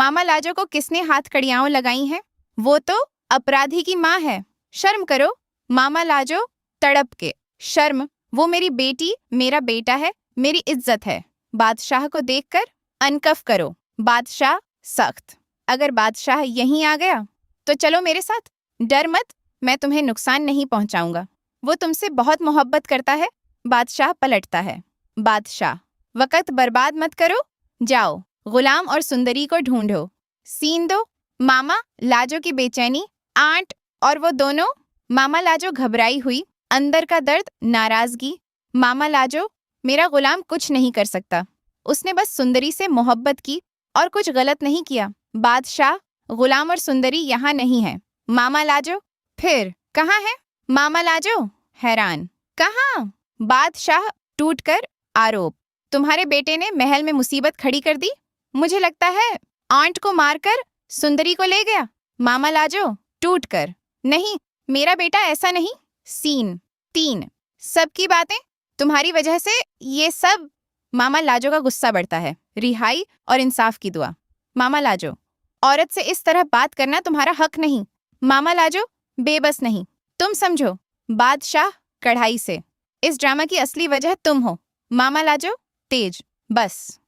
मामा लाजो को किसने हाथ कड़ियाओं लगाई हैं? वो तो अपराधी की माँ है। शर्म करो। मामा लाजो तड़प के। शर्म, वो मेरी बेटी, मेरा बेटा है, मेरी इज्जत है। बादशाह को देखकर अनकफ करो। बादशाह सख्त। अगर बादशाह यहीं आ गया तो चलो मेरे साथ। डर मत, मैं तुम्हें नुकसान नहीं पहुंचाऊंगा। वो तुमसे बहुत मोहब्बत करता है। बादशाह पलटता है। बादशाह, वक़्त बर्बाद मत करो, जाओ गुलाम और सुंदरी को ढूंढो। सीन दो। मामा लाजो की बेचैनी, आंट और वो दोनों। मामा लाजो घबराई हुई, अंदर का दर्द, नाराजगी। मामा लाजो, मेरा गुलाम कुछ नहीं कर सकता, उसने बस सुंदरी से मोहब्बत की और कुछ गलत नहीं किया। बादशाह, गुलाम और सुंदरी यहाँ नहीं है। मामा लाजो, फिर कहाँ है? मामा लाजो हैरान, कहाँ? बादशाह टूटकर आरोप, तुम्हारे बेटे ने महल में मुसीबत खड़ी कर दी। मुझे लगता है आंट को मारकर सुंदरी को ले गया। मामा लाजो टूटकर, नहीं, मेरा बेटा ऐसा नहीं। सीन 3, सबकी बातें तुम्हारी वजह से ये सब। मामा लाजो का गुस्सा बढ़ता है। रिहाई और इंसाफ की दुआ। मामा लाजो, औरत से इस तरह बात करना तुम्हारा हक नहीं। मामा लाजो बेबस नहीं, तुम समझो। बादशाह कढ़ाई से, इस ड्रामा की असली वजह तुम हो। मामा लाजो तेज, बस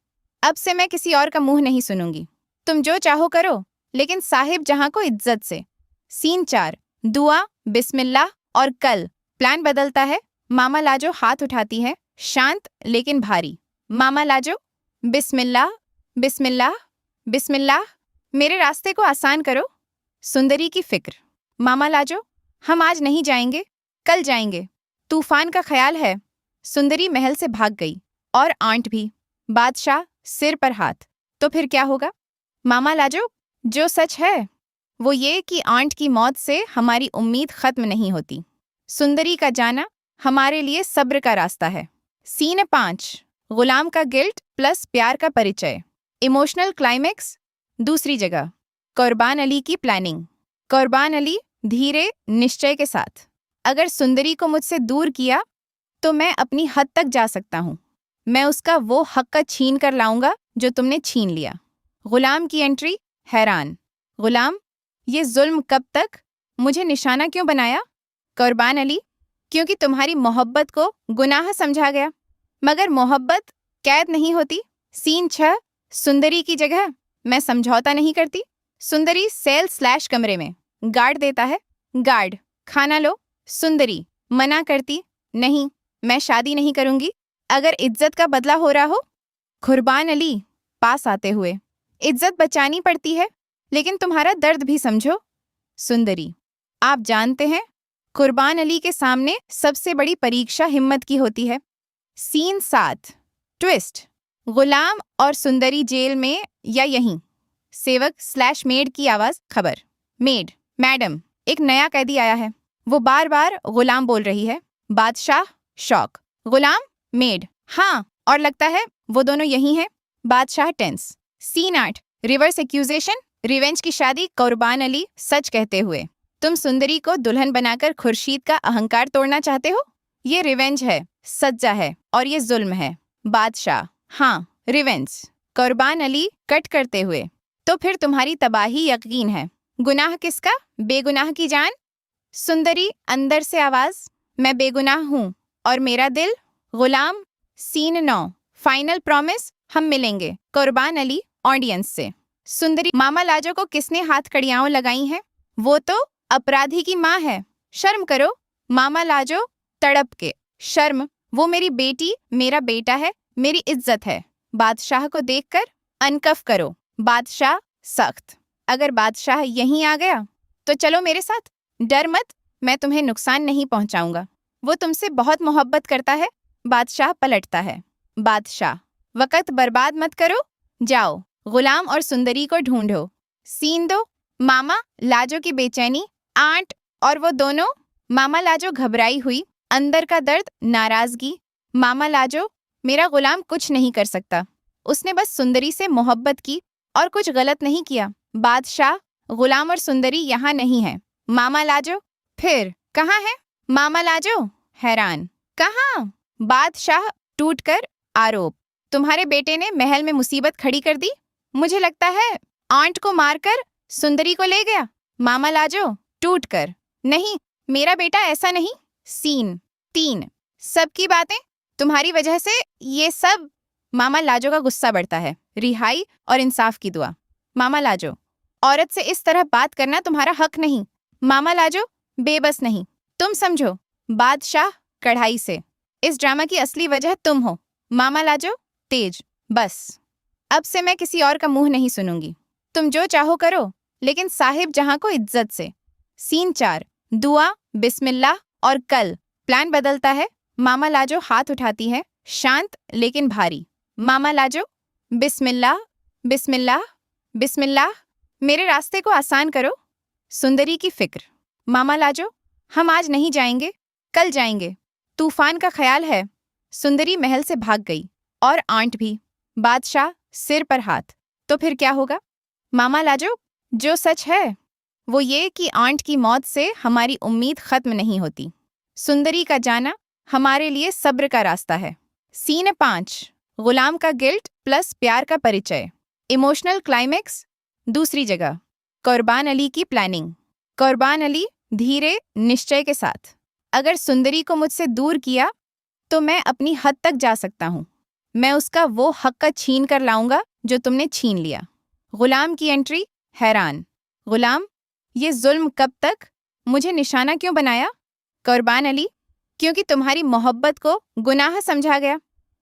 अब से मैं किसी और का मुंह नहीं सुनूंगी। तुम जो चाहो करो, लेकिन साहिब जहां को इज्जत से। सीन 4, दुआ, बिस्मिल्लाह और कल। प्लान बदलता है। मामा लाजो हाथ उठाती है, शांत लेकिन भारी। मामा लाजो, बिस्मिल्लाह, बिस्मिल्लाह, बिस्मिल्लाह, मेरे रास्ते को आसान करो। सुंदरी की फिक्र। मामा लाजो, हम आज नहीं जाएंगे, कल जाएंगे, तूफान का ख्याल है। सुंदरी महल से भाग गई, और आंट भी। बादशाह सिर पर हाथ, तो फिर क्या होगा? मामा लाजो, जो सच है वो ये कि आंट की मौत से हमारी उम्मीद खत्म नहीं होती। सुंदरी का जाना हमारे लिए सब्र का रास्ता है। सीन 5, गुलाम का गिल्ट प्लस प्यार का परिचय। इमोशनल क्लाइमेक्स दूसरी जगह। कुर्बान अली की प्लानिंग। कुर्बान अली धीरे निश्चय के साथ, अगर सुंदरी को मुझसे दूर किया तो मैं अपनी हद तक जा सकता हूँ। मैं उसका वो हक छीन कर लाऊंगा जो तुमने छीन लिया। गुलाम की एंट्री, हैरान। गुलाम, ये जुल्म कब तक? मुझे निशाना क्यों बनाया? कुर्बान अली, क्योंकि तुम्हारी मोहब्बत को गुनाह समझा गया। मगर मोहब्बत कैद नहीं होती। सीन 6, सुंदरी की जगह मैं समझौता नहीं करती। सुंदरी सेल/कमरे में, गार्ड देता है। गार्ड, खाना लो। सुंदरी मना करती, नहीं, मैं शादी नहीं करूंगी अगर इज्जत का बदला हो रहा हो। कुर्बान अली पास आते हुए, इज्जत बचानी पड़ती है, लेकिन तुम्हारा दर्द भी समझो। सुंदरी, आप जानते हैं कुर्बान अली के सामने सबसे बड़ी परीक्षा हिम्मत की होती है। Scene 7, twist. गुलाम और सुंदरी जेल में या यहीं। सेवक/मेड की आवाज, खबर। मेड, मैडम, एक नया कैदी आया है। वो बार बार गुलाम बोल रही है। बादशाह शॉक। गुलाम, मेड, हाँ, और लगता है वो दोनों यही हैं। बादशाह tense. Scene 8, reverse accusation, revenge की शादी। कुर्बान अली सच कहते हुए, तुम सुंदरी को दुल्हन बनाकर खुर्शीद का अहंकार तोड़ना चाहते हो। ये रिवेंज है, सज्जा है, और ये जुल्म है। बादशाह, हाँ, रिवेंज। कुर्बान अली कट करते हुए, तो फिर तुम्हारी तबाही यकीन है। गुनाह किसका? बेगुनाह की जान। सुंदरी अंदर से आवाज, मैं बेगुनाह हूँ और मेरा दिल। गुलाम। सीन 9, फाइनल प्रॉमिस, हम मिलेंगे। कुर्बान अली ऑडियंस से। सुंदरी, मामा लाजो को किसने हाथ कड़ियाओं लगाई हैं? वो तो अपराधी की माँ है। शर्म करो। मामा लाजो तड़प के। शर्म, वो मेरी बेटी, मेरा बेटा है, मेरी इज्जत है। बादशाह को देखकर अनकफ करो। बादशाह सख्त, अगर बादशाह यहीं आ गया तो चलो मेरे साथ। डर मत, मैं तुम्हें नुकसान नहीं पहुंचाऊंगा। वो तुमसे बहुत मोहब्बत करता है। बादशाह पलटता है। बादशाह, वक़्त बर्बाद मत करो, जाओ गुलाम और सुंदरी को ढूंढो। सीन 2, मामा लाजो की बेचैनी, आंट और वो दोनों। मामा लाजो घबराई हुई, अंदर का दर्द, नाराजगी। मामा लाजो, मेरा गुलाम कुछ नहीं कर सकता, उसने बस सुंदरी से मोहब्बत की और कुछ गलत नहीं किया। बादशाह, गुलाम और सुंदरी यहाँ नहीं है। मामा लाजो, फिर कहाँ है? मामा लाजो हैरान, कहाँ? बादशाह टूटकर आरोप, तुम्हारे बेटे ने महल में मुसीबत खड़ी कर दी। मुझे लगता है आंट को मारकर सुंदरी को ले गया। मामा लाजो टूट कर, नहीं मेरा बेटा ऐसा नहीं। सीन 3। सबकी बातें तुम्हारी वजह से ये सब। मामा लाजो का गुस्सा बढ़ता है। रिहाई और इंसाफ की दुआ। मामा लाजो, औरत से इस तरह बात करना तुम्हारा हक नहीं। मामा लाजो बेबस नहीं, तुम समझो। बादशाह कढ़ाई से, इस ड्रामा की असली वजह तुम हो। मामा लाजो तेज, बस अब से मैं किसी और का मुंह नहीं सुनूंगी। तुम जो चाहो करो, लेकिन साहिब जहां को इज्जत से। सीन 4। दुआ, बिस्मिल्लाह और कल। प्लान बदलता है। मामा लाजो हाथ उठाती है, शांत लेकिन भारी। मामा लाजो, बिस्मिल्लाह बिस्मिल्लाह बिस्मिल्लाह, मेरे रास्ते को आसान करो। सुंदरी की फिक्र। मामा लाजो, हम आज नहीं जाएंगे, कल जाएंगे। तूफान का ख्याल है। सुंदरी महल से भाग गई, और आंट भी। बादशाह सिर पर हाथ। तो फिर क्या होगा? मामा लाजो, जो सच है वो ये कि आंट की मौत से हमारी उम्मीद खत्म नहीं होती। सुंदरी का जाना हमारे लिए सब्र का रास्ता है। सीन 5। गुलाम का गिल्ट प्लस प्यार का परिचय। इमोशनल क्लाइमेक्स दूसरी जगह। कुर्बान अली की प्लानिंग। कुर्बान अली धीरे निश्चय के साथ, अगर सुंदरी को मुझसे दूर किया तो मैं अपनी हद तक जा सकता हूँ। मैं उसका वो हक छीन कर लाऊंगा जो तुमने छीन लिया। गुलाम की एंट्री, हैरान। गुलाम, ये जुल्म कब तक? मुझे निशाना क्यों बनाया? कुर्बान अली, क्योंकि तुम्हारी मोहब्बत को गुनाह समझा गया।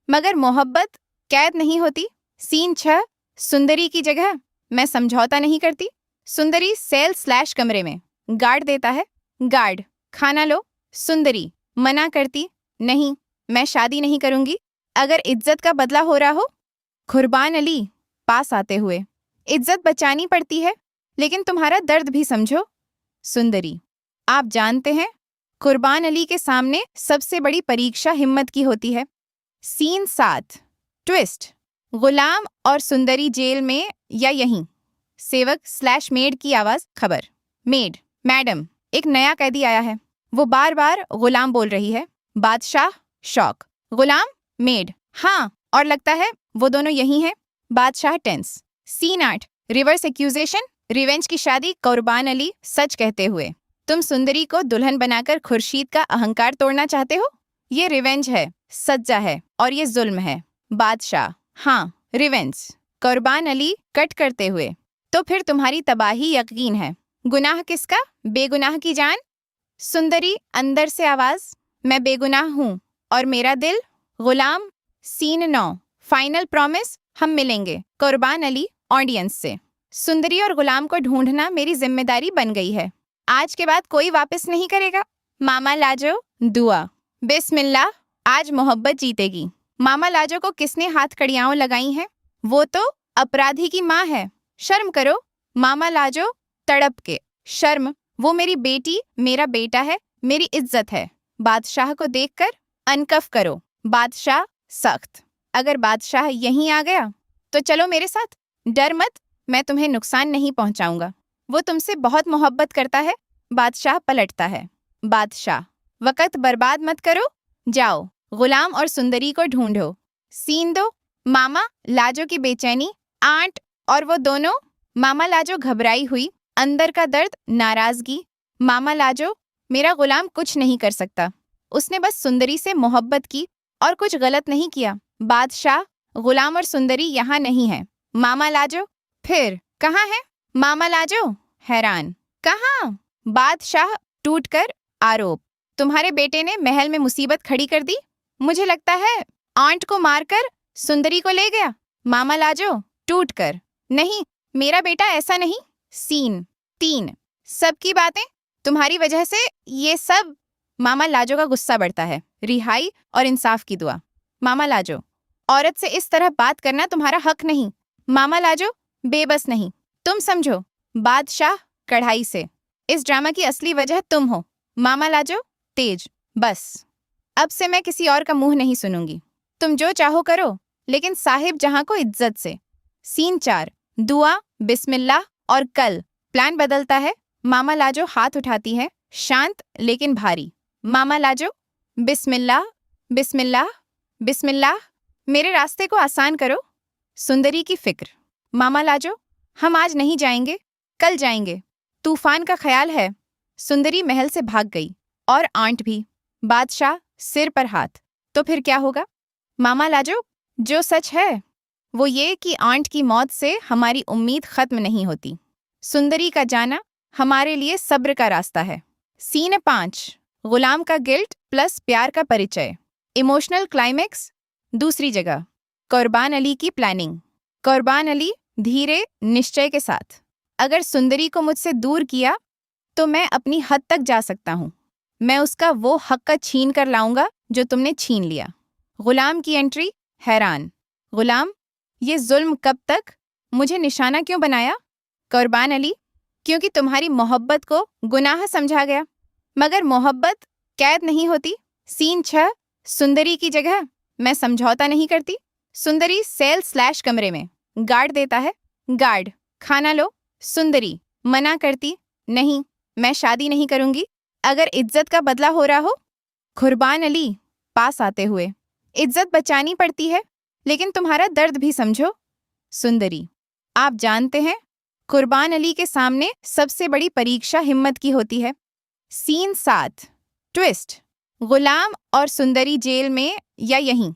मगर मोहब्बत कैद नहीं होती। सीन 6। सुंदरी की जगह मैं समझौता नहीं करती। सुंदरी सेल/कमरे में। गार्ड देता है। गार्ड, खाना लो। सुंदरी मना करती, नहीं मैं शादी नहीं करूंगी अगर इज्जत का बदला हो रहा हो। कुर्बान अली पास आते हुए, इज्जत बचानी पड़ती है, लेकिन तुम्हारा दर्द भी समझो। सुंदरी, आप जानते हैं कुर्बान अली के सामने सबसे बड़ी परीक्षा हिम्मत की होती है। सीन 7। ट्विस्ट। गुलाम और सुंदरी जेल में या यहीं। सेवक/मेड की आवाज। खबर। मेड, मैडम, एक नया कैदी आया है। वो बार बार गुलाम बोल रही है। बादशाह शॉक। गुलाम, मेड, हाँ, और लगता है वो दोनों यही हैं। बादशाह tense. Scene 8। Reverse accusation, revenge की शादी। कुर्बान अली सच कहते हुए, तुम सुंदरी को दुल्हन बनाकर खुर्शीद का अहंकार तोड़ना चाहते हो। ये रिवेंज है, सज्जा है, और ये जुल्म है। बादशाह, हाँ, रिवेंज। कुर्बान अली कट करते हुए, तो फिर तुम्हारी तबाही यकीन है। गुनाह किसका? बेगुनाह की जान। सुंदरी अंदर से आवाज, मैं बेगुनाह हूँ और मेरा दिल। गुलाम। सीन 9। फाइनल प्रॉमिस, हम मिलेंगे। कुर्बान अली ऑडियंस से, सुंदरी और गुलाम को ढूंढना मेरी जिम्मेदारी बन गई है। आज के बाद कोई वापस नहीं करेगा। मामा लाजो दुआ, बिस्मिल्लाह, आज मोहब्बत जीतेगी। मामा लाजो को किसने हाथ कड़ियाँ लगाई हैं? वो तो अपराधी की माँ है। शर्म करो। मामा लाजो तड़प के, शर्म, वो मेरी बेटी, मेरा बेटा है, मेरी इज्जत है। बादशाह को देखकर अनकफ करो। बादशाह सख्त, अगर बादशाह यहीं आ गया तो चलो मेरे साथ। डर मत, मैं तुम्हें नुकसान नहीं पहुंचाऊंगा। वो तुमसे बहुत मोहब्बत करता है। बादशाह पलटता है। बादशाह, वक्त बर्बाद मत करो, जाओ गुलाम और सुंदरी को ढूंढो। सीन 2। मामा लाजो की बेचैनी, आंट और वो दोनों। मामा लाजो घबराई हुई, अंदर का दर्द, नाराजगी। मामा लाजो, मेरा गुलाम कुछ नहीं कर सकता, उसने बस सुंदरी से मोहब्बत की और कुछ गलत नहीं किया। बादशाह, गुलाम और सुंदरी यहाँ नहीं है। मामा लाजो, फिर कहाँ है? मामा लाजो हैरान, कहाँ? बादशाह टूटकर, आरोप, तुम्हारे बेटे ने महल में मुसीबत खड़ी कर दी। मुझे लगता है आंट को मारकर सुंदरी को ले गया। मामा लाजो टूटकर, नहीं मेरा बेटा ऐसा नहीं। सीन 3। सबकी बातें तुम्हारी वजह से ये सब। मामा लाजो का गुस्सा बढ़ता है। रिहाई और इंसाफ की दुआ। मामा लाजो, औरत से इस तरह बात करना तुम्हारा हक नहीं। मामा लाजो बेबस नहीं, तुम समझो। बादशाह कढ़ाई से, इस ड्रामा की असली वजह तुम हो। मामा लाजो तेज, बस अब से मैं किसी और का मुंह नहीं सुनूंगी। तुम जो चाहो करो, लेकिन साहिब जहां को इज्जत से। सीन 4। दुआ, बिस्मिल्लाह और कल। प्लान बदलता है। मामा लाजो हाथ उठाती है, शांत लेकिन भारी। मामा लाजो, बिस्मिल्लाह बिस्मिल्लाह बिस्मिल्लाह, मेरे रास्ते को आसान करो। सुंदरी की फिक्र। मामा लाजो, हम आज नहीं जाएंगे, कल जाएंगे। तूफान का ख्याल है। सुंदरी महल से भाग गई और आंट भी। बादशाह सिर पर हाथ। तो फिर क्या होगा? मामा लाजो, जो सच है वो ये कि आंट की मौत से हमारी उम्मीद खत्म नहीं होती। सुंदरी का जाना हमारे लिए सब्र का रास्ता है। सीन 5, गुलाम का गिल्ट प्लस प्यार का परिचय। इमोशनल क्लाइमेक्स दूसरी जगह। कुर्बान अली की प्लानिंग। कुर्बान अली धीरे निश्चय के साथ, अगर सुंदरी को मुझसे दूर किया तो मैं अपनी हद तक जा सकता हूँ। मैं उसका वो हक छीन कर लाऊंगा जो तुमने छीन लिया। गुलाम की एंट्री हैरान। गुलाम, ये जुल्म कब तक? मुझे निशाना क्यों बनाया? कुर्बान अली, क्योंकि तुम्हारी मोहब्बत को गुनाह समझा गया। मगर मोहब्बत कैद नहीं होती। सीन 6, सुंदरी की जगह मैं समझौता नहीं करती। सुंदरी सेल/कमरे में। गार्ड देता है। गार्ड, खाना लो। सुंदरी मना करती, नहीं, मैं शादी नहीं करूंगी अगर इज्जत का बदला हो रहा हो। कुर्बान अली पास आते हुए, इज्जत बचानी पड़ती है, लेकिन तुम्हारा दर्द भी समझो। सुंदरी, आप जानते हैं कुर्बान अली के सामने सबसे बड़ी परीक्षा हिम्मत की होती है। Scene 7, twist. गुलाम और सुंदरी जेल में या यहीं।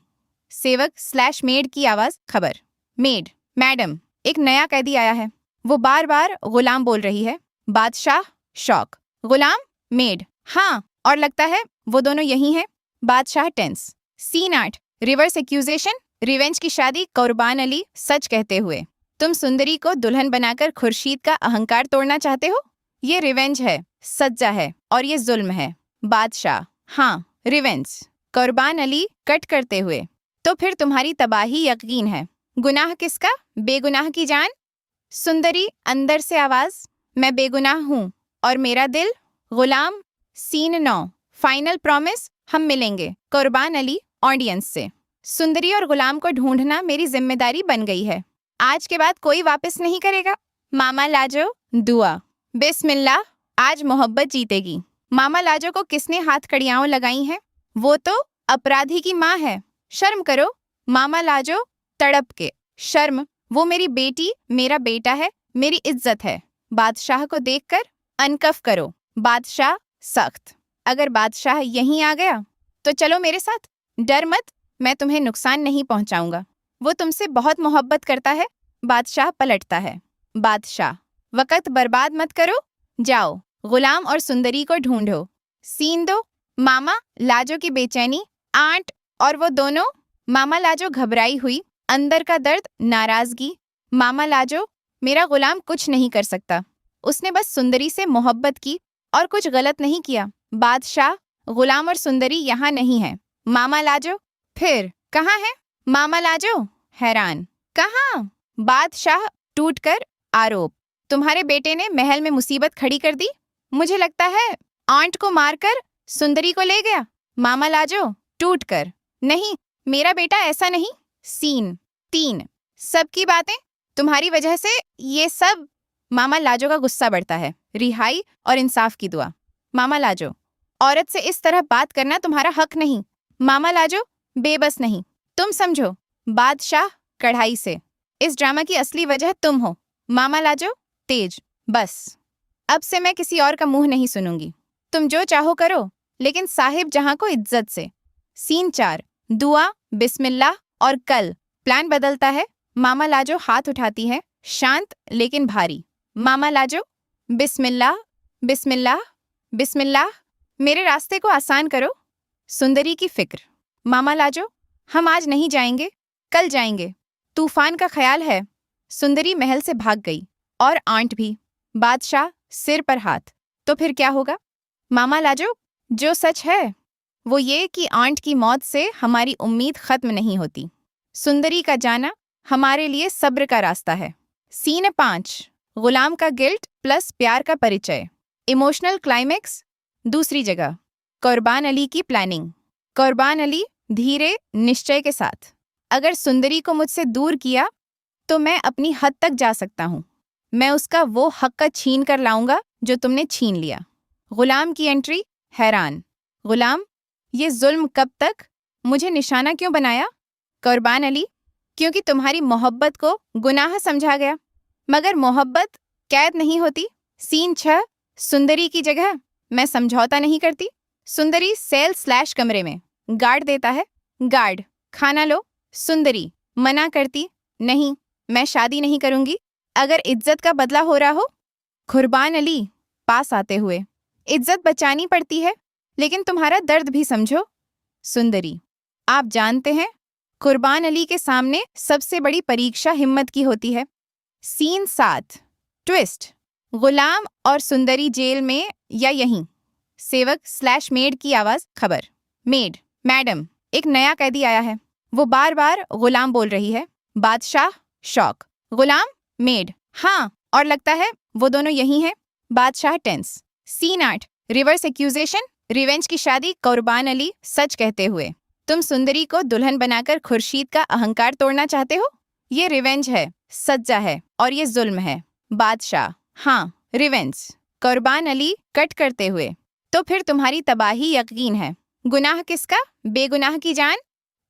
सेवक/मेड की आवाज। खबर। मेड, मैडम, एक नया कैदी आया है। वो बार बार गुलाम बोल रही है। बादशाह शॉक। गुलाम, मेड, हाँ, और लगता है वो दोनों यही हैं। बादशाह tense. Scene 8, reverse accusation, revenge की शादी। कुर्बान अली सच कहते हुए, तुम सुंदरी को दुल्हन बनाकर खुर्शीद का अहंकार तोड़ना चाहते हो। ये रिवेंज है, सज्जा है, और ये जुल्म है। बादशाह, हाँ, रिवेंज। कुर्बान अली कट करते हुए, तो फिर तुम्हारी तबाही यकीन है। गुनाह किसका? बेगुनाह की जान। सुंदरी अंदर से आवाज, मैं बेगुनाह हूँ और मेरा दिल। गुलाम। सीन 9, फाइनल प्रॉमिस, हम मिलेंगे। कुर्बान अली ऑडियंस से, सुंदरी और गुलाम को ढूंढना मेरी जिम्मेदारी बन गई है। आज के बाद कोई वापस नहीं करेगा। मामा लाजो, दुआ। बिस्मिल्लाह, आज मोहब्बत जीतेगी। मामा लाजो को किसने हाथ कड़ियाँ लगाई हैं? वो तो अपराधी की माँ है। शर्म करो। मामा लाजो तड़प के, शर्म, वो मेरी बेटी, मेरा बेटा है, मेरी इज्जत है। बादशाह को देखकर अनकफ करो। बादशाह सख्त, अगर बादशाह यहीं आ गया तो चलो मेरे साथ। डर मत, मैं तुम्हें नुकसान नहीं पहुंचाऊंगा। वो तुमसे बहुत मोहब्बत करता है। बादशाह पलटता है। बादशाह, वक़्त बर्बाद मत करो, जाओ गुलाम और सुंदरी को ढूंढो। सीन 2, मामा लाजो की बेचैनी, आंट और वो दोनों। मामा लाजो घबराई हुई, अंदर का दर्द, नाराजगी। मामा लाजो, मेरा गुलाम कुछ नहीं कर सकता, उसने बस सुंदरी से मोहब्बत की और कुछ गलत नहीं किया। बादशाह, गुलाम और सुंदरी यहाँ नहीं है। मामा लाजो, फिर कहाँ है? मामा लाजो हैरान, कहाँ? बादशाह टूटकर, आरोप, तुम्हारे बेटे ने महल में मुसीबत खड़ी कर दी। मुझे लगता है आंट को मारकर सुंदरी को ले गया। मामा लाजो टूटकर, नहीं, मेरा बेटा ऐसा नहीं। सीन 3, सबकी बातें, तुम्हारी वजह से ये सब। मामा लाजो का गुस्सा बढ़ता है। रिहाई और इंसाफ की दुआ। मामा लाजो, औरत से इस तरह बात करना तुम्हारा हक नहीं। मामा लाजो बेबस नहीं, तुम समझो। बादशाह कढ़ाई से, इस ड्रामा की असली वजह तुम हो। मामा लाजो तेज, बस अब से मैं किसी और का मुंह नहीं सुनूंगी। तुम जो चाहो करो, लेकिन साहिब जहां को इज्जत से। सीन 4, दुआ, बिस्मिल्लाह और कल। प्लान बदलता है। मामा लाजो हाथ उठाती है, शांत लेकिन भारी। मामा लाजो, बिस्मिल्लाह, बिस्मिल्लाह, बिस्मिल्लाह, मेरे रास्ते को आसान करो। सुंदरी की फिक्र। मामा लाजो, हम आज नहीं जाएंगे, कल जाएंगे। तूफान का ख्याल है। सुंदरी महल से भाग गई और आंट भी। बादशाह सिर पर हाथ। तो फिर क्या होगा? मामा लाजो, जो सच है वो ये कि आंट की मौत से हमारी उम्मीद खत्म नहीं होती। सुंदरी का जाना हमारे लिए सब्र का रास्ता है। सीन 5, गुलाम का गिल्ट प्लस प्यार का परिचय। इमोशनल क्लाइमेक्स दूसरी जगह। कुर्बान अली की प्लानिंग। कुर्बान अली धीरे निश्चय के साथ, अगर सुंदरी को मुझसे दूर किया तो मैं अपनी हद तक जा सकता हूँ। मैं उसका वो हक छीन कर लाऊंगा जो तुमने छीन लिया। गुलाम की एंट्री हैरान। गुलाम, ये जुल्म कब तक? मुझे निशाना क्यों बनाया? कुर्बान अली, क्योंकि तुम्हारी मोहब्बत को गुनाह समझा गया। मगर मोहब्बत कैद नहीं होती। सीन 6, सुंदरी की जगह मैं समझौता नहीं करती। सुंदरी सेल/कमरे में गार्ड देता है। गार्ड, खाना लो। सुंदरी मना करती, नहीं, मैं शादी नहीं करूंगी अगर इज्जत का बदला हो रहा हो। कुर्बान अली पास आते हुए, इज्जत बचानी पड़ती है, लेकिन तुम्हारा दर्द भी समझो। सुंदरी, आप जानते हैं, कुर्बान अली के सामने सबसे बड़ी परीक्षा हिम्मत की होती है। Scene 7, twist. गुलाम और सुंदरी जेल में या यहीं। सेवक/मेड की आवाज। खबर। मेड, मैडम, एक नया कैदी आया है। वो बार बार गुलाम बोल रही है। बादशाह शॉक। गुलाम, मेड, हाँ, और लगता है वो दोनों यही हैं। बादशाह tense. Scene 8, reverse accusation. Revenge की शादी। कुर्बान अली सच कहते हुए, तुम सुंदरी को दुल्हन बनाकर खुर्शीद का अहंकार तोड़ना चाहते हो। ये रिवेंज है, सज्जा है, और ये जुल्म है। बादशाह, हाँ, रिवेंज। कुर्बान अली कट करते हुए, तो फिर तुम्हारी तबाही यकीन है। गुनाह किसका? बेगुनाह की जान।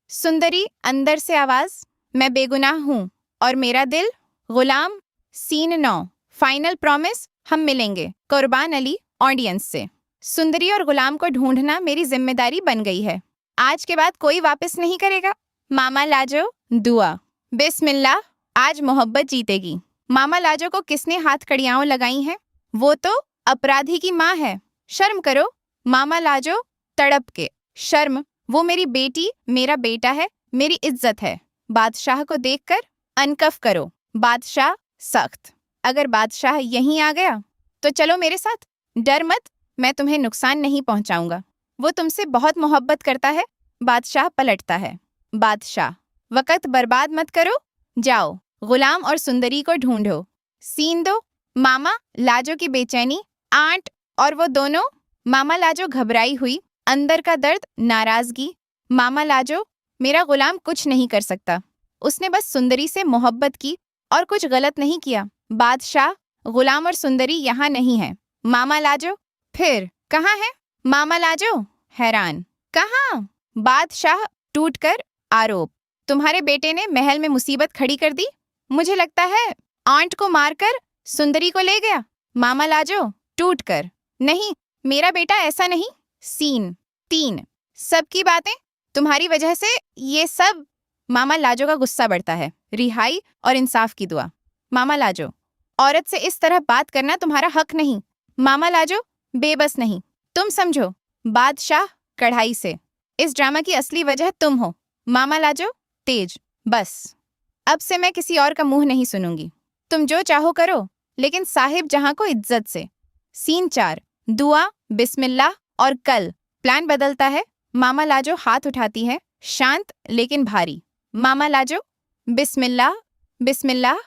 सुंदरी अंदर से आवाज, मैं बेगुनाह हूँ और मेरा दिल। गुलाम। सीन 9, फाइनल प्रॉमिस, हम मिलेंगे। कुर्बान अली ऑडियंस से, सुंदरी और गुलाम को ढूंढना मेरी जिम्मेदारी बन गई है। आज के बाद कोई वापस नहीं करेगा। मामा लाजो, दुआ। बिस्मिल्लाह, आज मोहब्बत जीतेगी। मामा लाजो को किसने हाथ कड़ियाँ लगाई हैं? वो तो अपराधी की माँ है। शर्म करो। मामा लाजो तड़प के, शर्म, वो मेरी बेटी, मेरा बेटा है, मेरी इज्जत है। बादशाह को देखकर अनकफ करो। बादशाह सख्त, अगर बादशाह यहीं आ गया तो चलो मेरे साथ। डर मत, मैं तुम्हें नुकसान नहीं पहुंचाऊंगा। वो तुमसे बहुत मोहब्बत करता है। बादशाह पलटता है। बादशाह, वक़्त बर्बाद मत करो, जाओ गुलाम और सुंदरी को ढूंढो। सीन 2, मामा लाजो की बेचैनी। आंट और वो दोनों। मामा लाजो घबराई हुई, अंदर का दर्द, नाराजगी। मामा लाजो, मेरा गुलाम कुछ नहीं कर सकता, उसने बस सुंदरी से मोहब्बत की और कुछ गलत नहीं किया। बादशाह, गुलाम और सुंदरी यहाँ नहीं है। मामा लाजो, फिर कहाँ है? मामा लाजो हैरान, कहाँ? बादशाह टूटकर, आरोप, तुम्हारे बेटे ने महल में मुसीबत खड़ी कर दी। मुझे लगता है आंट को मारकर सुंदरी को ले गया। मामा लाजो टूटकर, नहीं, मेरा बेटा ऐसा नहीं। सीन 3, सबकी बातें, तुम्हारी वजह से ये सब। मामा लाजो का गुस्सा बढ़ता है। रिहाई और इंसाफ की दुआ। मामा लाजो, औरत से इस तरह बात करना तुम्हारा हक नहीं। मामा लाजो बेबस नहीं, तुम समझो। बादशाह कढ़ाई से, इस ड्रामा की असली वजह तुम हो। मामा लाजो तेज, बस, अब से मैं किसी और का मुंह नहीं सुनूंगी। तुम जो चाहो करो, लेकिन साहिब जहां को इज्जत से। सीन 4, दुआ, बिस्मिल्लाह और कल। प्लान बदलता है। मामा लाजो हाथ उठाती है, शांत लेकिन भारी। मामा लाजो, बिस्मिल्लाह, बिस्मिल्लाह,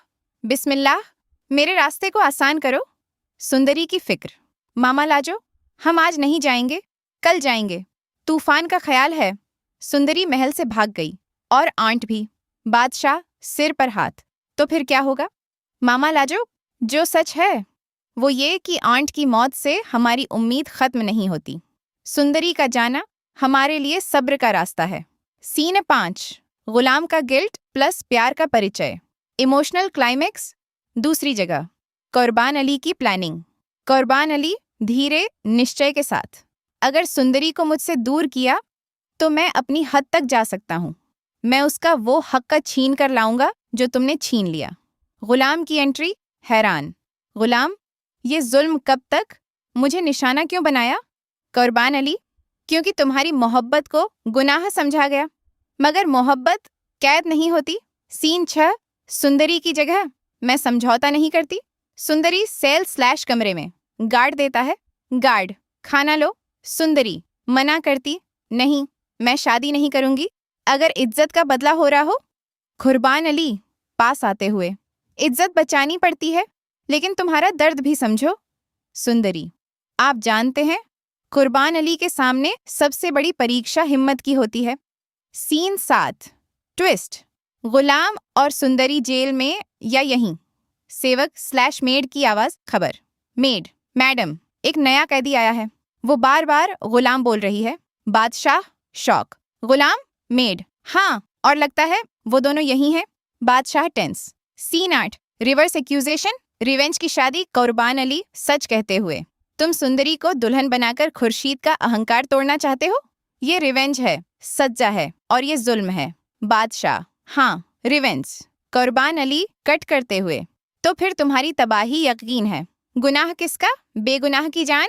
बिस्मिल्लाह, मेरे रास्ते को आसान करो। सुंदरी की फिक्र। मामा लाजो, हम आज नहीं जाएंगे, कल जाएंगे। तूफान का ख्याल है। सुंदरी महल से भाग गई, और आंट भी। बादशाह सिर पर हाथ, तो फिर क्या होगा? मामा लाजो, जो सच है वो ये कि आंट की मौत से हमारी उम्मीद खत्म नहीं होती। सुंदरी का जाना हमारे लिए सब्र का रास्ता है। सीन 5, गुलाम का गिल्ट प्लस प्यार का परिचय। Emotional climax. दूसरी जगह। कुर्बान अली की प्लानिंग। कुर्बान अली धीरे निश्चय के साथ, अगर सुंदरी को मुझसे दूर किया तो मैं अपनी हद तक जा सकता हूँ। मैं उसका वो हक छीन कर लाऊंगा जो तुमने छीन लिया। गुलाम की एंट्री, हैरान। गुलाम, ये जुल्म कब तक? मुझे निशाना क्यों बनाया? कुर्बान अली, क्योंकि तुम्हारी मोहब्बत को गुनाह समझा गया। मगर मोहब्बत कैद नहीं होती। सीन 6, सुंदरी की जगह मैं समझौता नहीं करती। सुंदरी सेल/कमरे में गार्ड देता है। गार्ड, खाना लो। सुंदरी मना करती, नहीं, मैं शादी नहीं करूंगी अगर इज्जत का बदला हो रहा हो। कुर्बान अली पास आते हुए, इज्जत बचानी पड़ती है, लेकिन तुम्हारा दर्द भी समझो। सुंदरी, आप जानते हैं, कुर्बान अली के सामने सबसे बड़ी परीक्षा हिम्मत की होती है। Scene 7, twist. गुलाम और सुंदरी जेल में या यहीं। सेवक/मेड की आवाज। खबर। मेड, मैडम, एक नया कैदी आया है। वो बार बार गुलाम बोल रही है। बादशाह शॉक। गुलाम, मेड, हाँ, और लगता है वो दोनों यही हैं। बादशाह tense. Scene 8, reverse accusation, revenge की शादी, कुर्बान अली सच कहते हुए। तुम सुंदरी को दुल्हन बनाकर खुर्शीद का अहंकार तोड़ना चाहते हो। ये रिवेंज है, सज्जा है और ये जुल्म है। बादशाह, हाँ रिवेंज। कुर्बान अली कट करते हुए, तो फिर तुम्हारी तबाही यकीन है। गुनाह किसका? बेगुनाह की जान।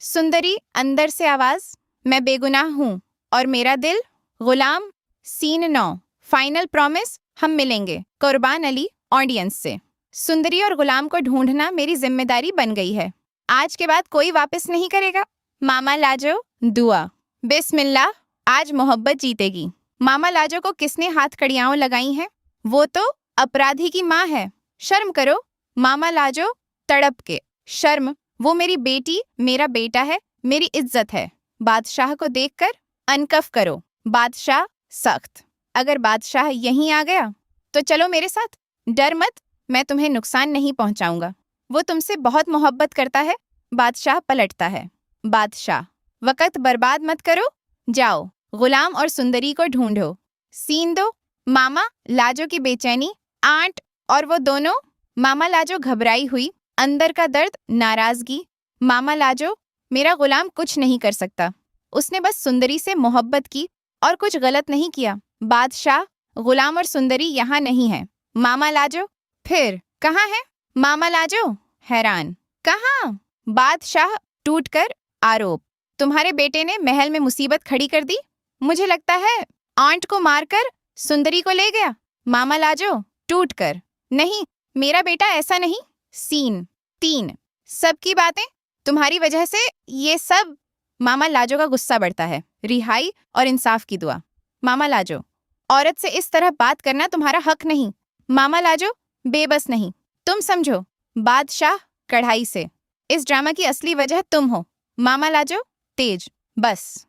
सुंदरी अंदर से आवाज, मैं बेगुनाह हूँ और मेरा दिल गुलाम। सीन 9, फाइनल प्रॉमिस, हम मिलेंगे। कुर्बान अली ऑडियंस से, सुंदरी और गुलाम को ढूंढना मेरी जिम्मेदारी बन गई है। आज के बाद कोई वापस नहीं करेगा। मामा लाजो, दुआ। बिस्मिल्लाह, आज मोहब्बत जीतेगी। मामा लाजो को किसने हाथ कड़ियाओं लगाई हैं? वो तो अपराधी की माँ है। शर्म करो। मामा लाजो तड़प के, शर्म, वो मेरी बेटी, मेरा बेटा है, मेरी इज्जत है। बादशाह को देखकर अनकफ करो। बादशाह सख्त, अगर बादशाह यहीं आ गया तो चलो मेरे साथ। डर मत, मैं तुम्हें नुकसान नहीं पहुंचाऊंगा। वो तुमसे बहुत मोहब्बत करता है। बादशाह पलटता है। बादशाह, वक़्त बर्बाद मत करो, जाओ गुलाम और सुंदरी को ढूंढो। सीन 2, मामा लाजो की बेचैनी, आंट और वो दोनों। मामा लाजो घबराई हुई, अंदर का दर्द, नाराजगी। मामा लाजो, मेरा गुलाम कुछ नहीं कर सकता, उसने बस सुंदरी से मोहब्बत की और कुछ गलत नहीं किया। बादशाह, गुलाम और सुंदरी यहाँ नहीं है। मामा लाजो, फिर कहाँ है? मामा लाजो हैरान, कहाँ? बादशाह टूटकर, आरोप, तुम्हारे बेटे ने महल में मुसीबत खड़ी कर दी। मुझे लगता है आंट को मारकर सुंदरी को ले गया। मामा लाजो टूटकर, नहीं, मेरा बेटा ऐसा नहीं। सीन 3, सबकी बातें, तुम्हारी वजह से ये सब। मामा लाजो का गुस्सा बढ़ता है। रिहाई और इंसाफ की दुआ। मामा लाजो, औरत से इस तरह बात करना तुम्हारा हक नहीं। मामा लाजो बेबस नहीं, तुम समझो। बादशाह कढ़ाई से, इस ड्रामा की असली वजह तुम हो। मामा लाजो तेज, बस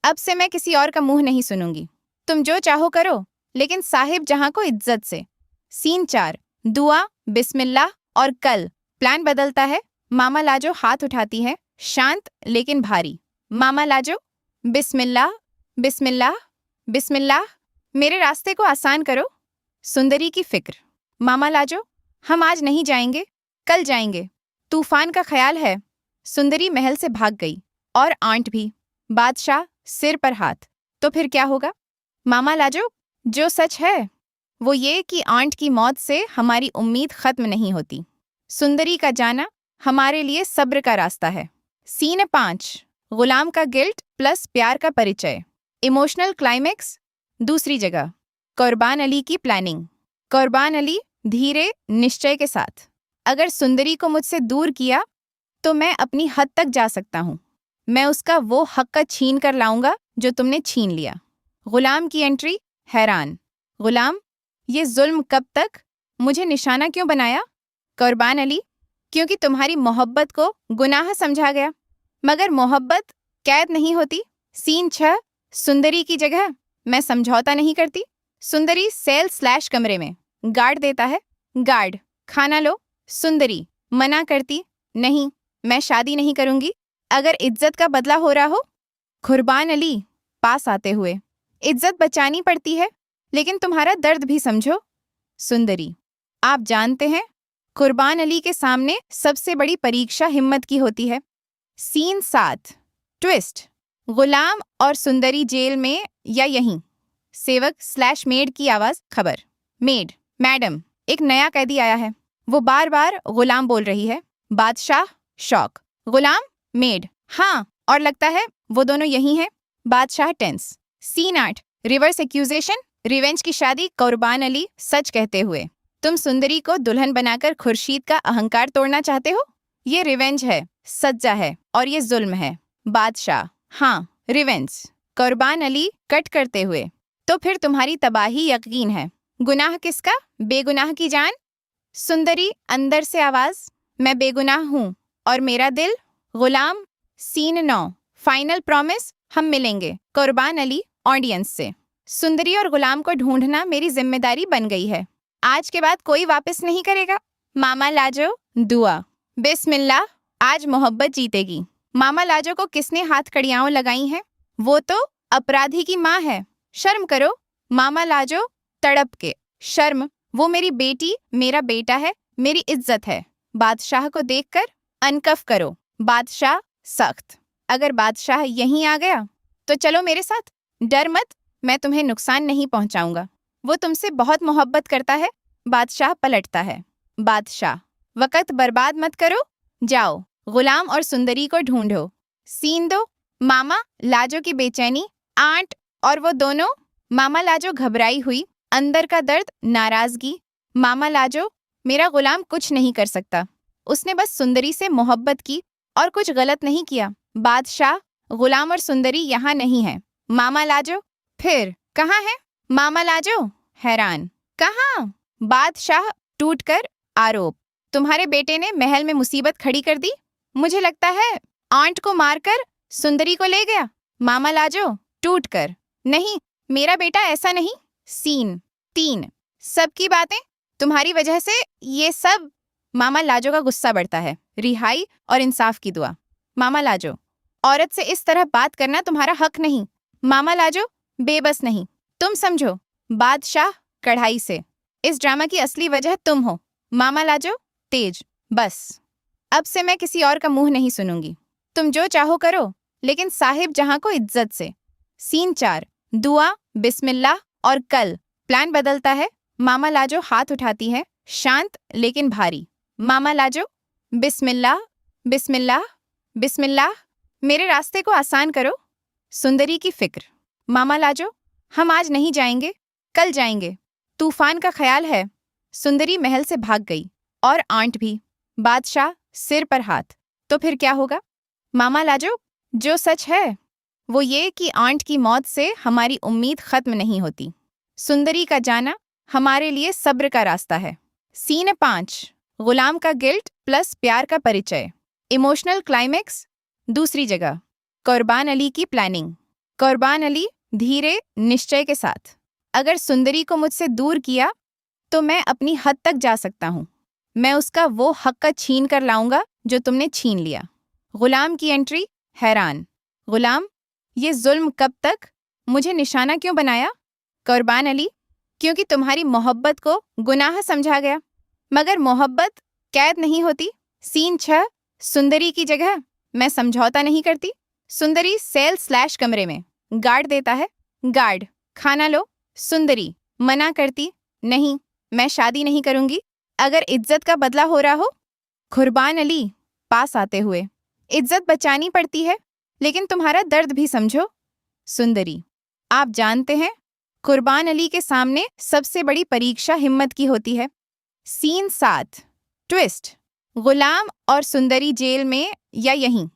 अब से मैं किसी और का मुंह नहीं सुनूंगी। तुम जो चाहो करो, लेकिन साहिब जहां को इज्जत से। सीन 4, दुआ, बिस्मिल्लाह और कल। प्लान बदलता है। मामा लाजो हाथ उठाती है, शांत लेकिन भारी। मामा लाजो, बिस्मिल्लाह, बिस्मिल्लाह, बिस्मिल्लाह, मेरे रास्ते को आसान करो। सुंदरी की फिक्र। मामा लाजो, हम आज नहीं जाएंगे, कल जाएंगे, तूफान का ख्याल है। सुंदरी महल से भाग गई और आंट भी। बादशाह सिर पर हाथ, तो फिर क्या होगा? मामा लाजो, जो सच है वो ये कि आंट की मौत से हमारी उम्मीद खत्म नहीं होती। सुंदरी का जाना हमारे लिए सब्र का रास्ता है। सीन 5, गुलाम का गिल्ट प्लस प्यार का परिचय। इमोशनल क्लाइमेक्स, दूसरी जगह। कुर्बान अली की प्लानिंग। कुर्बान अली धीरे निश्चय के साथ, अगर सुंदरी को मुझसे दूर किया तो मैं अपनी हद तक जा सकता हूँ। मैं उसका वो हक छीन कर लाऊंगा जो तुमने छीन लिया। गुलाम की एंट्री, हैरान, गुलाम, ये जुल्म कब तक? मुझे निशाना क्यों बनाया? कुर्बान अली, क्योंकि तुम्हारी मोहब्बत को गुनाह समझा गया, मगर मोहब्बत कैद नहीं होती। सीन 6, सुंदरी की जगह मैं समझौता नहीं करती। सुंदरी सेल/कमरे में, गार्ड देता है। गार्ड, खाना लो। सुंदरी मना करती, नहीं, मैं शादी नहीं करूंगी अगर इज्जत का बदला हो रहा हो। कुर्बान अली पास आते हुए, इज्जत बचानी पड़ती है, लेकिन तुम्हारा दर्द भी समझो। सुंदरी, आप जानते हैं कुर्बान अली के सामने सबसे बड़ी परीक्षा हिम्मत की होती है। सीन 7, ट्विस्ट, गुलाम और सुंदरी जेल में या यहीं। सेवक/मेड की आवाज, खबर। मेड, मैडम, एक नया कैदी आया है। वो बार बार गुलाम बोल रही है। बादशाह शॉक, गुलाम, मेड, हाँ, और लगता है वो दोनों यही हैं। बादशाह tense. Scene 8, reverse accusation, revenge की शादी, कुर्बान अली सच कहते हुए। तुम सुंदरी को दुल्हन बनाकर खुर्शीद का अहंकार तोड़ना चाहते हो। ये रिवेंज है, सज्जा है और ये जुल्म है। बादशाह, हाँ रिवेंज। कुर्बान अली कट करते हुए, तो फिर तुम्हारी तबाही यकीन है। गुनाह किसका? बेगुनाह की जान। सुंदरी अंदर से आवाज, मैं बेगुनाह हूँ और मेरा दिल गुलाम। सीन 9, फाइनल प्रॉमिस, हम मिलेंगे। कुर्बान अली ऑडियंस से, सुंदरी और गुलाम को ढूंढना मेरी जिम्मेदारी बन गई है। आज के बाद कोई वापस नहीं करेगा। मामा लाजो, दुआ, बिस्मिल्लाह, आज मोहब्बत जीतेगी। मामा लाजो को किसने हाथ कड़ियाओं लगाई हैं? वो तो अपराधी की माँ है। शर्म करो। मामा लाजो तड़प के, शर्म, वो मेरी बेटी, मेरा बेटा है, मेरी इज्जत है। बादशाह को देखकर अनकफ करो। बादशाह सख्त। अगर बादशाह यहीं आ गया तो चलो मेरे साथ। डर मत, मैं तुम्हें नुकसान नहीं पहुंचाऊंगा। वो तुमसे बहुत मोहब्बत करता है। बादशाह पलटता है। बादशाह, वक़्त बर्बाद मत करो, जाओ गुलाम और सुंदरी को ढूंढो। सीन दो। मामा लाजो की बेचैनी, आंट और वो दोनों। मामा लाजो घबराई हुई, अंदर का दर्द, नाराजगी। मामा लाजो, मेरा गुलाम कुछ नहीं कर सकता, उसने बस सुंदरी से मोहब्बत की और कुछ गलत नहीं किया। बादशाह, गुलाम और सुंदरी यहाँ नहीं है। मामा लाजो, फिर कहाँ है? मामा लाजो हैरान, कहाँ? बादशाह टूटकर आरोप, तुम्हारे बेटे ने महल में मुसीबत खड़ी कर दी। मुझे लगता है आंट को मारकर सुंदरी को ले गया। मामा लाजो टूटकर, नहीं, मेरा बेटा ऐसा नहीं। सीन 3। सबकी बातें तुम्हारी वजह से, ये सब। मामा लाजो का गुस्सा बढ़ता है। रिहाई और इंसाफ की दुआ। मामा लाजो, औरत से इस तरह बात करना तुम्हारा हक नहीं। मामा लाजो बेबस नहीं, तुम समझो। बादशाह कढ़ाई से, इस ड्रामा की असली वजह तुम हो। मामा लाजो तेज, बस अब से मैं किसी और का मुंह नहीं सुनूंगी। तुम जो चाहो करो, लेकिन साहिब जहां को इज्जत से। सीन 4। दुआ, बिस्मिल्लाह और कल। प्लान बदलता है। मामा लाजो हाथ उठाती है, शांत लेकिन भारी। मामा लाजो, बिस्मिल्लाह, बिस्मिल्लाह, बिस्मिल्लाह, मेरे रास्ते को आसान करो। सुंदरी की फिक्र। मामा लाजो, हम आज नहीं जाएंगे, कल जाएंगे, तूफान का ख्याल है। सुंदरी महल से भाग गई, और आंट भी। बादशाह सिर पर हाथ, तो फिर क्या होगा? मामा लाजो, जो सच है वो ये कि आंट की मौत से हमारी उम्मीद खत्म नहीं होती। सुंदरी का जाना हमारे लिए सब्र का रास्ता है। सीन 5। गुलाम का गिल्ट प्लस प्यार का परिचय। इमोशनल क्लाइमेक्स दूसरी जगह। कुर्बान अली की प्लानिंग। कुर्बान अली धीरे निश्चय के साथ, अगर सुंदरी को मुझसे दूर किया तो मैं अपनी हद तक जा सकता हूँ। मैं उसका वो हक छीन कर लाऊंगा जो तुमने छीन लिया। गुलाम की एंट्री, हैरान। गुलाम, ये जुल्म कब तक? मुझे निशाना क्यों बनाया? कुर्बान अली, क्योंकि तुम्हारी मोहब्बत को गुनाह समझा गया। मगर मोहब्बत कैद नहीं होती। सीन 6। सुंदरी की जगह मैं समझौता नहीं करती। सुंदरी सेल/कमरे में, गार्ड देता है। गार्ड, खाना लो। सुंदरी मना करती, नहीं, मैं शादी नहीं करूंगी अगर इज्जत का बदला हो रहा हो। कुर्बान अली पास आते हुए, इज्जत बचानी पड़ती है, लेकिन तुम्हारा दर्द भी समझो। सुंदरी, आप जानते हैं, कुर्बान अली के सामने सबसे बड़ी परीक्षा हिम्मत की होती है। सीन 7। ट्विस्ट, गुलाम और सुंदरी जेल में या यहीं।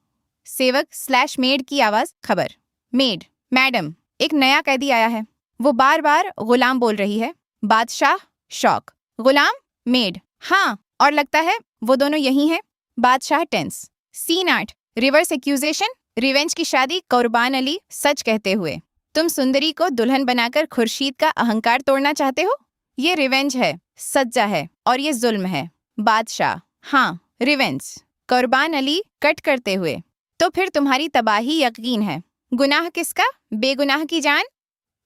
सेवक/मेड की आवाज, खबर। मेड, मैडम, एक नया कैदी आया है। वो बार बार गुलाम बोल रही है। बादशाह शॉक। गुलाम, मेड, हाँ, और लगता है वो दोनों यही हैं। बादशाह tense. Scene 8। Reverse accusation, revenge की शादी। कुर्बान अली सच कहते हुए, तुम सुंदरी को दुल्हन बनाकर खुर्शीद का अहंकार तोड़ना चाहते हो। ये रिवेंज है, सज्जा है, और ये जुल्म है। बादशाह, हाँ, रिवेंज। कुर्बान अली कट करते हुए, तो फिर तुम्हारी तबाही यकीन है। गुनाह किसका? बेगुनाह की जान।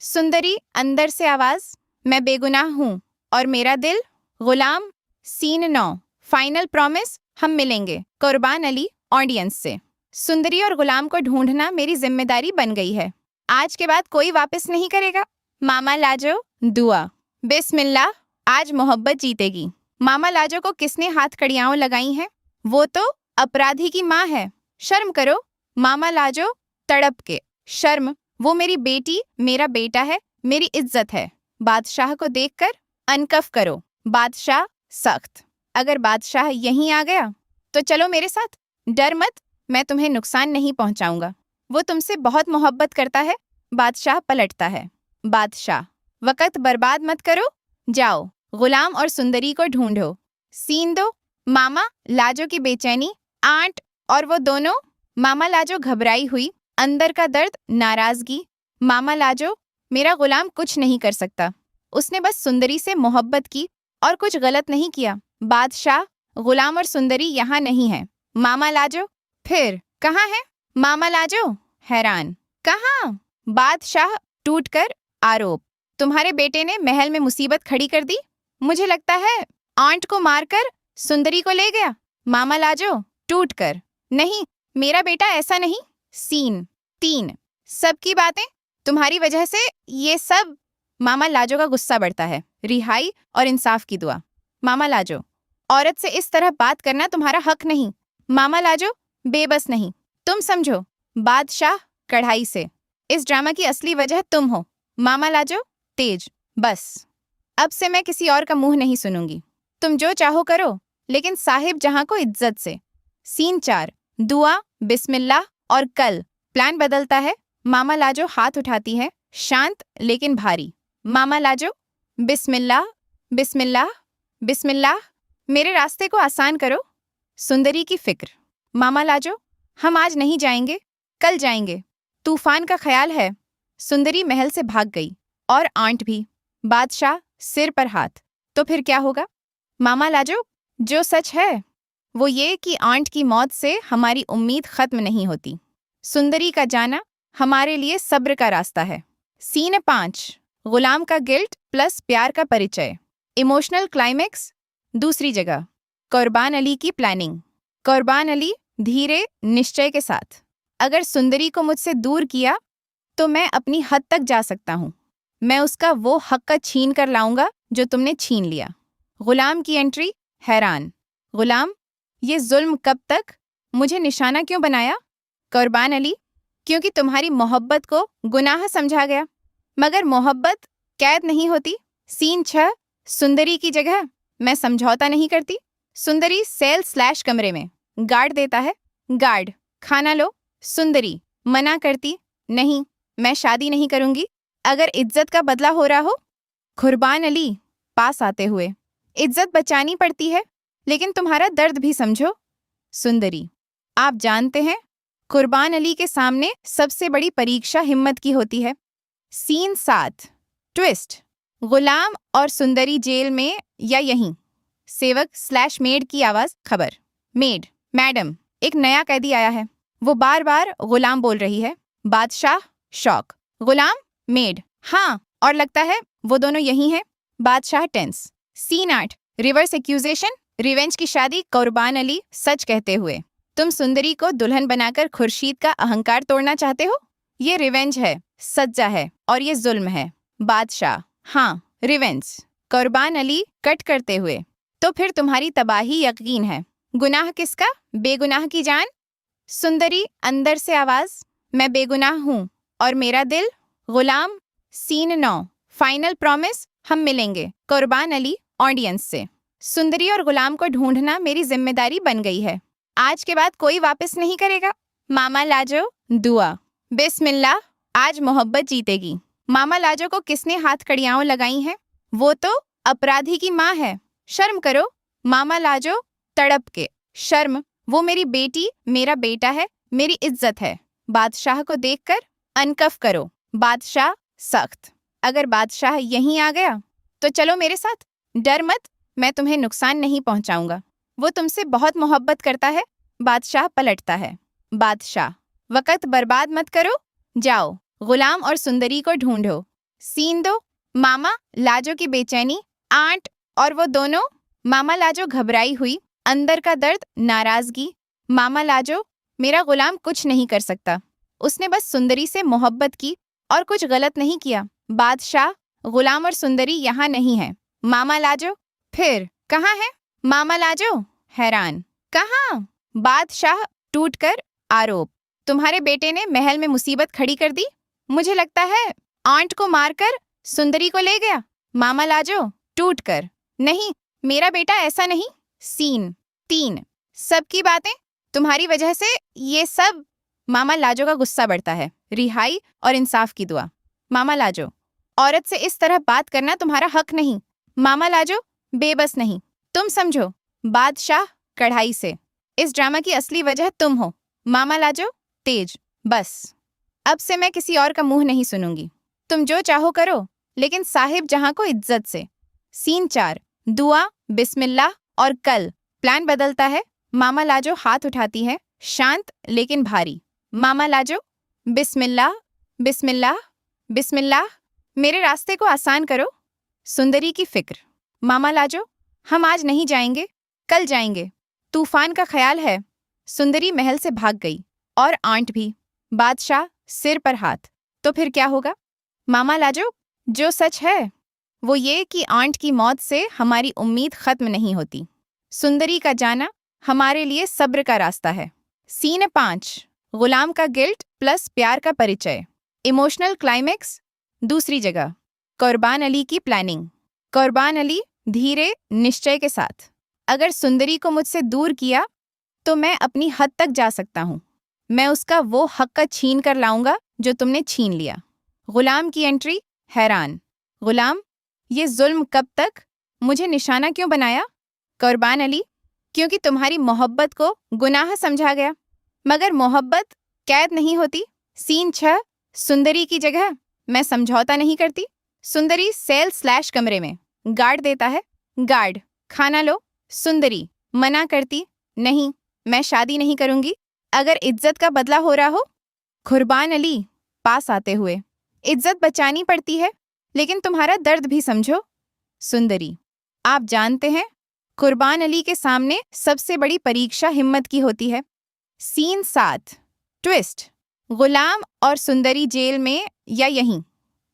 सुंदरी अंदर से आवाज, मैं बेगुनाह हूँ और मेरा दिल। गुलाम। सीन 9। फाइनल प्रॉमिस, हम मिलेंगे। कुर्बान अली ऑडियंस से, सुंदरी और गुलाम को ढूंढना मेरी जिम्मेदारी बन गई है। आज के बाद कोई वापस नहीं करेगा। मामा लाजो दुआ, बिस्मिल्लाह, आज मोहब्बत जीतेगी। मामा लाजो को किसने हाथ कड़ियाँ लगाई हैं? वो तो अपराधी की माँ है। शर्म करो। मामा लाजो तड़प के, शर्म, वो मेरी बेटी, मेरा बेटा है, मेरी इज्जत है। बादशाह को देखकर अनकफ करो। बादशाह सख्त, अगर बादशाह यहीं आ गया तो चलो मेरे साथ। डर मत, मैं तुम्हें नुकसान नहीं पहुंचाऊंगा। वो तुमसे बहुत मोहब्बत करता है। बादशाह पलटता है। बादशाह, वक़्त बर्बाद मत करो, जाओ गुलाम और सुंदरी को ढूंढो। सीन 2। मामा लाजो की बेचैनी, आंट और वो दोनों। मामा लाजो घबराई हुई, अंदर का दर्द, नाराजगी। मामा लाजो, मेरा गुलाम कुछ नहीं कर सकता, उसने बस सुंदरी से मोहब्बत की और कुछ गलत नहीं किया। बादशाह, गुलाम और सुंदरी यहाँ नहीं है। मामा लाजो, फिर कहाँ है? मामा लाजो हैरान, कहाँ? बादशाह टूटकर आरोप, तुम्हारे बेटे ने महल में मुसीबत खड़ी कर दी। मुझे लगता है आंट को मारकर सुंदरी को ले गया, मामा लाजो टूट कर। नहीं, मेरा बेटा ऐसा नहीं। सीन 3। सबकी बातें तुम्हारी वजह से ये सब। मामा लाजो का गुस्सा बढ़ता है। रिहाई और इंसाफ की दुआ। मामा लाजो, औरत से इस तरह बात करना तुम्हारा हक नहीं। मामा लाजो, बेबस नहीं, तुम समझो। बादशाह कढ़ाई से, इस ड्रामा की असली वजह तुम हो। मामा लाजो तेज, बस अब से मैं किसी और का मुंह नहीं सुनूंगी। तुम जो चाहो करो, लेकिन साहिब जहां को इज्जत से। सीन 4। दुआ, बिस्मिल्लाह और कल। प्लान बदलता है। मामा लाजो हाथ उठाती है, शांत लेकिन भारी। मामा लाजो, बिस्मिल्लाह बिस्मिल्लाह बिस्मिल्लाह, मेरे रास्ते को आसान करो। सुंदरी की फिक्र। मामा लाजो, हम आज नहीं जाएंगे, कल जाएंगे। तूफान का ख्याल है। सुंदरी महल से भाग गई, और आंट भी। बादशाह सिर पर हाथ। तो फिर क्या होगा? मामा लाजो, जो सच है वो ये कि आंट की मौत से हमारी उम्मीद खत्म नहीं होती। सुंदरी का जाना हमारे लिए सब्र का रास्ता है। सीन 5। गुलाम का गिल्ट प्लस प्यार का परिचय। इमोशनल क्लाइमेक्स दूसरी जगह। कुर्बान अली की प्लानिंग। कुर्बान अली धीरे निश्चय के साथ, अगर सुंदरी को मुझसे दूर किया तो मैं अपनी हद तक जा सकता हूँ। मैं उसका वो हक छीन कर लाऊंगा जो तुमने छीन लिया। गुलाम की एंट्री हैरान। गुलाम, ये जुल्म कब तक? मुझे निशाना क्यों बनाया? कुर्बान अली, क्योंकि तुम्हारी मोहब्बत को गुनाह समझा गया। मगर मोहब्बत कैद नहीं होती। सीन 6। सुंदरी की जगह मैं समझौता नहीं करती। सुंदरी सेल/कमरे में। गार्ड देता है। गार्ड, खाना लो। सुंदरी मना करती, नहीं, मैं शादी नहीं करूंगी अगर इज्जत का बदला हो रहा हो। कुर्बान अली पास आते हुए, इज्जत बचानी पड़ती है, लेकिन तुम्हारा दर्द भी समझो। सुंदरी, आप जानते हैं, कुर्बान अली के सामने सबसे बड़ी परीक्षा हिम्मत की होती है। सीन 7। ट्विस्ट। गुलाम और सुंदरी जेल में या यहीं। सेवक/मेड की आवाज। खबर। मेड, मैडम, एक नया कैदी आया है। वो बार बार गुलाम बोल रही है। बादशाह शॉक। गुलाम, मेड, हाँ, और लगता है वो दोनों यही हैं। बादशाह tense. Scene 8। Reverse accusation, revenge की शादी। कुर्बान अली सच कहते हुए, तुम सुंदरी को दुल्हन बनाकर खुर्शीद का अहंकार तोड़ना चाहते हो। ये रिवेंज है, सज्जा है, और ये जुल्म है। बादशाह, हाँ, रिवेंज। कुर्बान अली कट करते हुए, तो फिर तुम्हारी तबाही यकीन है। गुनाह किसका? बेगुनाह की जान। सुंदरी अंदर से आवाज, मैं बेगुनाह हूँ और मेरा दिल। गुलाम। सीन 9। फाइनल प्रॉमिस, हम मिलेंगे। कुर्बान अली ऑडियंस से, सुंदरी और गुलाम को ढूंढना मेरी जिम्मेदारी बन गई है। आज के बाद कोई वापस नहीं करेगा। मामा लाजो दुआ, बिस्मिल्लाह, आज मोहब्बत जीतेगी। मामा लाजो को किसने हाथ कड़ियाँ लगाई हैं? वो तो अपराधी की माँ है। शर्म करो। मामा लाजो तड़प के, शर्म, वो मेरी बेटी, मेरा बेटा है, मेरी इज्जत है। बादशाह को देखकर अनकफ करो। बादशाह सख्त, अगर बादशाह यहीं आ गया तो चलो मेरे साथ। डर मत, मैं तुम्हें नुकसान नहीं पहुंचाऊंगा। वो तुमसे बहुत मोहब्बत करता है। बादशाह पलटता है। बादशाह, वक़्त बर्बाद मत करो, जाओ गुलाम और सुंदरी को ढूंढो। सीन 2। मामा लाजो की बेचैनी, आंट और वो दोनों। मामा लाजो घबराई हुई, अंदर का दर्द, नाराजगी। मामा लाजो, मेरा गुलाम कुछ नहीं कर सकता, उसने बस सुंदरी से मोहब्बत की और कुछ गलत नहीं किया। बादशाह, गुलाम और सुंदरी यहाँ नहीं है। मामा लाजो, फिर कहाँ है? मामा लाजो हैरान, कहाँ? बादशाह टूटकर, आरोप, तुम्हारे बेटे ने महल में मुसीबत खड़ी कर दी। मुझे लगता है आंट को मारकर सुंदरी को ले गया। मामा लाजो टूटकर, नहीं, मेरा बेटा ऐसा नहीं। सीन 3। सबकी बातें तुम्हारी वजह से ये सब। मामा लाजो का गुस्सा बढ़ता है। रिहाई और इंसाफ की दुआ। मामा लाजो, औरत से इस तरह बात करना तुम्हारा हक नहीं। मामा लाजो बेबस नहीं, तुम समझो। बादशाह कढ़ाई से, इस ड्रामा की असली वजह तुम हो। मामा लाजो तेज, बस अब से मैं किसी और का मुंह नहीं सुनूंगी। तुम जो चाहो करो, लेकिन साहिब जहां को इज्जत से। सीन 4। दुआ, बिस्मिल्लाह और कल। प्लान बदलता है। मामा लाजो हाथ उठाती है, शांत लेकिन भारी। मामा लाजो, बिस्मिल्लाह बिस्मिल्लाह बिस्मिल्लाह, मेरे रास्ते को आसान करो। सुंदरी की फिक्र। मामा लाजो, हम आज नहीं जाएंगे, कल जाएंगे। तूफान का ख्याल है। सुंदरी महल से भाग गई और आंट भी। बादशाह सिर पर हाथ। तो फिर क्या होगा? मामा लाजो, जो सच है वो ये कि आंट की मौत से हमारी उम्मीद खत्म नहीं होती। सुंदरी का जाना हमारे लिए सब्र का रास्ता है। सीन 5, गुलाम का गिल्ट प्लस प्यार का परिचय। इमोशनल क्लाइमेक्स दूसरी जगह। कुर्बान अली की प्लानिंग। कुर्बान अली धीरे निश्चय के साथ, अगर सुंदरी को मुझसे दूर किया तो मैं अपनी हद तक जा सकता हूँ। मैं उसका वो हक छीन कर लाऊंगा जो तुमने छीन लिया। गुलाम की एंट्री हैरान। गुलाम, ये जुल्म कब तक? मुझे निशाना क्यों बनाया? कुर्बान अली, क्योंकि तुम्हारी मोहब्बत को गुनाह समझा गया। मगर मोहब्बत कैद नहीं होती। सीन 6, सुंदरी की जगह मैं समझौता नहीं करती। सुंदरी सेल/कमरे में। गार्ड देता है। गार्ड, खाना लो। सुंदरी मना करती, नहीं, मैं शादी नहीं करूंगी अगर इज्जत का बदला हो रहा हो। कुर्बान अली पास आते हुए, इज्जत बचानी पड़ती है, लेकिन तुम्हारा दर्द भी समझो। सुंदरी, आप जानते हैं कुर्बान अली के सामने सबसे बड़ी परीक्षा हिम्मत की होती है। Scene 7, twist. गुलाम और सुंदरी जेल में या यहीं।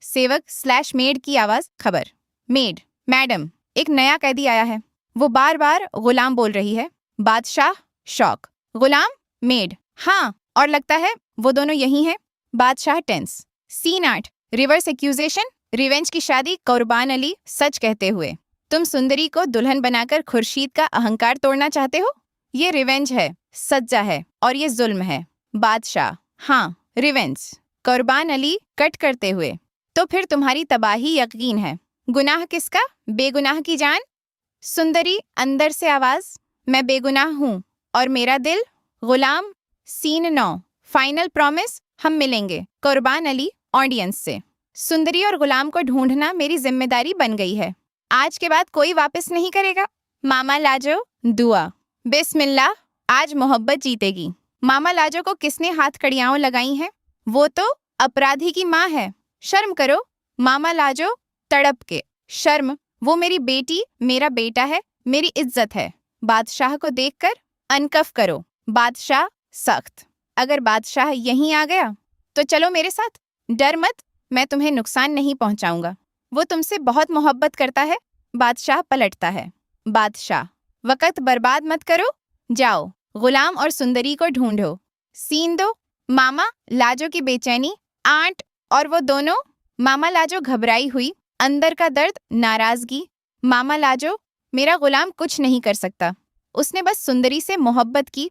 सेवक/मेड की आवाज। खबर। मेड, मैडम, एक नया कैदी आया है। वो बार बार गुलाम बोल रही है। बादशाह शॉक। गुलाम, मेड, हाँ, और लगता है वो दोनों यही हैं। बादशाह tense. Scene 8, reverse accusation, revenge की शादी। कुर्बान अली सच कहते हुए, तुम सुंदरी को दुल्हन बनाकर खुर्शीद का अहंकार तोड़ना चाहते हो? ये रिवेंज है, सज्जा है, और ये जुल्म है। बादशाह, हाँ, रिवेंज। कुर्बान अली कट करते हुए, तो फिर तुम्हारी तबाही यकीन है। गुनाह किसका? बेगुनाह की जान। सुंदरी अंदर से आवाज, मैं बेगुनाह हूँ और मेरा दिल। गुलाम। सीन 9, फाइनल प्रॉमिस, हम मिलेंगे। कुर्बान अली ऑडियंस से, सुंदरी और गुलाम को ढूंढना मेरी जिम्मेदारी बन गई है। आज के बाद कोई वापस नहीं करेगा। मामा लाजो, दुआ। बिस्मिल्लाह, आज मोहब्बत जीतेगी। मामा लाजो को किसने हाथ कड़ियाँ लगाई हैं? वो तो अपराधी की माँ है। शर्म करो। मामा लाजो तड़प के, शर्म, वो मेरी बेटी, मेरा बेटा है, मेरी इज्जत है। बादशाह को देखकर अनकफ करो। बादशाह सख्त, अगर बादशाह यहीं आ गया तो चलो मेरे साथ। डर मत, मैं तुम्हें नुकसान नहीं पहुंचाऊंगा। वो तुमसे बहुत मोहब्बत करता है। बादशाह पलटता है। बादशाह, वक़्त बर्बाद मत करो, जाओ गुलाम और सुंदरी को ढूंढो। सीन 2, मामा लाजो की बेचैनी, आंट और वो दोनों। मामा लाजो घबराई हुई, अंदर का दर्द, नाराजगी। मामा लाजो, मेरा गुलाम कुछ नहीं कर सकता। उसने बस सुंदरी से मोहब्बत की,